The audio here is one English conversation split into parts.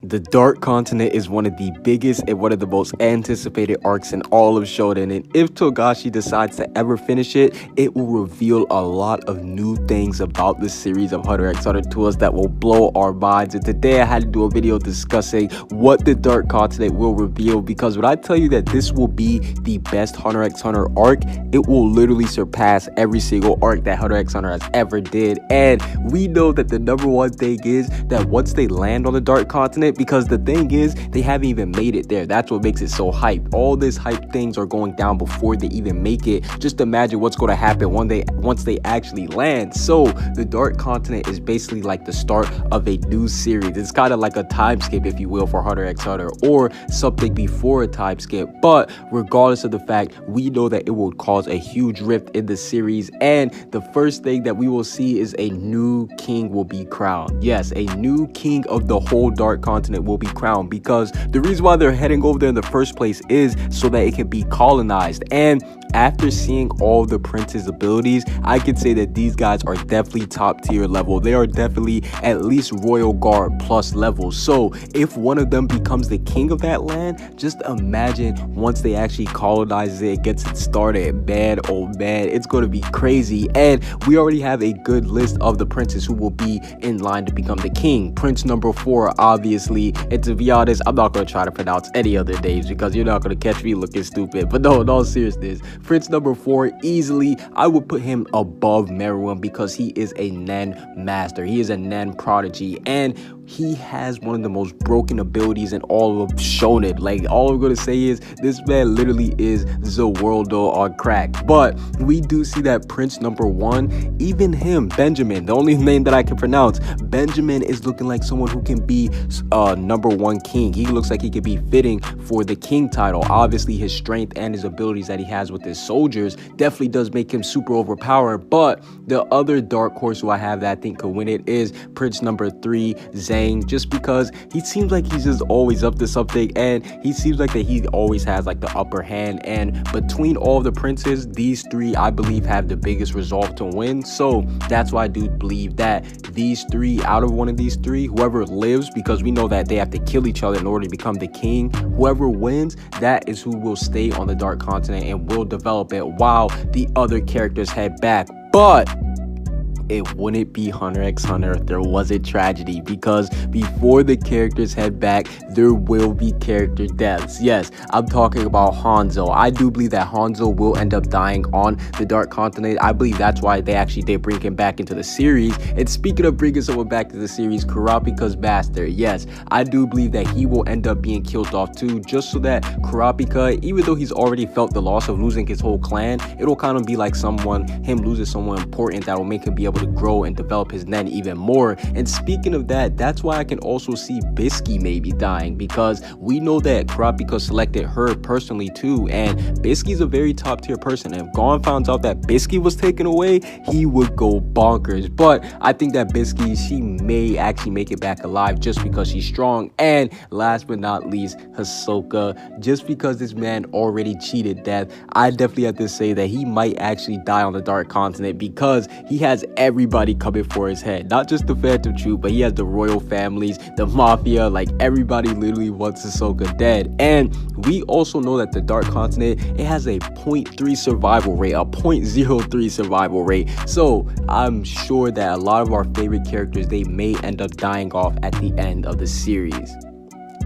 The Dark Continent is one of the biggest and one of the most anticipated arcs in all of Shonen, and if Togashi decides to ever finish it, it will reveal a lot of new things about the series of Hunter x Hunter to us that will blow our minds. And today I had to do a video discussing what the Dark Continent will reveal, because when I tell you that this will be the best Hunter x Hunter arc, it will literally surpass every single arc that Hunter x Hunter has ever did. And we know that the number one thing is that once they land on the Dark Continent, because the thing is, they haven't even made it there. That's what makes it so hype. All these hype things are going down before they even make it. Just imagine what's going to happen once they actually land. So the Dark Continent is basically like the start of a new series. It's kind of like a time skip, if you will, for Hunter x Hunter, or something before a time skip. But regardless of the fact, we know that it will cause a huge rift in the series, and the first thing that we will see is a new king will be crowned. Yes, a new king of the whole Dark Continent will be crowned, because the reason why they're heading over there in the first place is so that it can be colonized. And after seeing all the prince's abilities, I can say that these guys are definitely top tier level. They are definitely at least Royal Guard plus level. So if one of them becomes the king of that land, just imagine once they actually colonize it, gets it started, man, oh man, it's going to be crazy. And we already have a good list of the princes who will be in line to become the king. Prince number 4, obviously, and to be honest, I'm not going to try to pronounce any other names because you're not going to catch me looking stupid. But no, in all seriousness, Prince number 4, easily, I would put him above Meruem because he is a Nen master. He is a Nen prodigy, and he has one of the most broken abilities in all of Shonen. Like, all I'm going to say is this man literally is the world on crack. But we do see that Prince number 1, even him, Benjamin, the only name that I can pronounce, Benjamin is looking like someone who can be number 1 king. He looks like he could be fitting for the king title. Obviously, his strength and his abilities that he has with his soldiers definitely does make him super overpowered. But the other dark horse who I have that I think could win it is Prince number 3, Zhang, just because he seems like he's just always up to something, and he seems like that he always has like the upper hand. And between all the princes, these 3 I believe have the biggest resolve to win. So that's why I do believe that these 3, out of one of these 3, whoever lives, because we know that they have to kill each other in order to become the king, whoever wins, that is who will stay on the Dark Continent and will develop it while the other characters head back. But it wouldn't be Hunter x Hunter if there wasn't tragedy, because before the characters head back, there will be character deaths. Yes, I'm talking about Hanzo. I do believe that Hanzo will end up dying on the Dark Continent. I believe that's why they actually did bring him back into the series. And speaking of bringing someone back to the series, Kurapika's master, yes, I do believe that he will end up being killed off too, just so that Kurapika, even though he's already felt the loss of losing his whole clan, it'll kind of be like him losing someone important that will make him be able to grow and develop his Nen even more. And speaking of that, that's why I can also see Bisky maybe dying, because we know that Kurapika selected her personally too, and Bisky's a very top tier person, and if Gon finds out that Bisky was taken away, he would go bonkers. But I think that Bisky, she may actually make it back alive just because she's strong. And last but not least, Hisoka, just because this man already cheated death, I definitely have to say that he might actually die on the Dark Continent, because he has everybody coming for his head. Not just the Phantom Troop, but he has the royal families, the mafia, like everybody literally wants Hisoka dead. And we also know that the Dark Continent, it has a 0.3 survival rate, a 0.03 survival rate. So I'm sure that a lot of our favorite characters, they may end up dying off at the end of the series.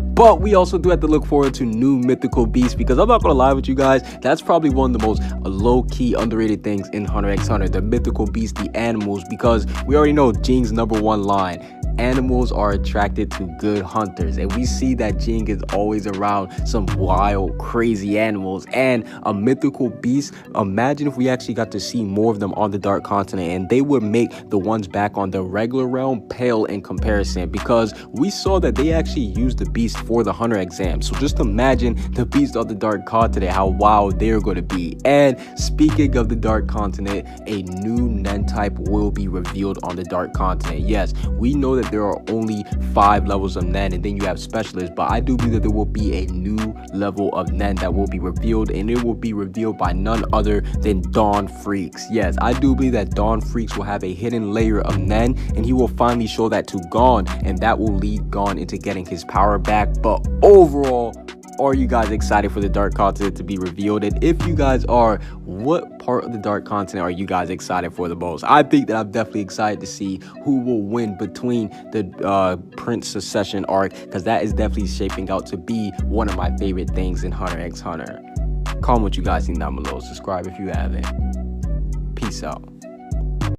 But we also do have to look forward to new mythical beasts, because I'm not gonna lie with you guys, that's probably one of the most low-key underrated things in Hunter x Hunter, the mythical beasts, the animals, because we already know Jing's number 1 line: animals are attracted to good hunters. And we see that Jing is always around some wild, crazy animals. And a mythical beast, imagine if we actually got to see more of them on the Dark Continent, and they would make the ones back on the regular realm pale in comparison, because we saw that they actually used the beast for the Hunter exam. So just imagine the beast on the Dark Continent, how wild they're going to be. And speaking of the Dark Continent, a new Nen type will be revealed on the Dark Continent. Yes, we know that that there are only 5 levels of Nen, and then you have specialists, but I do believe that there will be a new level of Nen that will be revealed, and it will be revealed by none other than Dawn Freaks. Yes, I do believe that Dawn Freaks will have a hidden layer of Nen, and he will finally show that to Gon, and that will lead Gon into getting his power back. But overall, are you guys excited for the dark continent to be revealed? And if you guys are, what part of the dark continent are you guys excited for the most? I think that I'm definitely excited to see who will win between the Prince Succession arc, because that is definitely shaping out to be one of my favorite things in Hunter x Hunter. Comment what you guys think down below. Subscribe if you haven't. Peace out.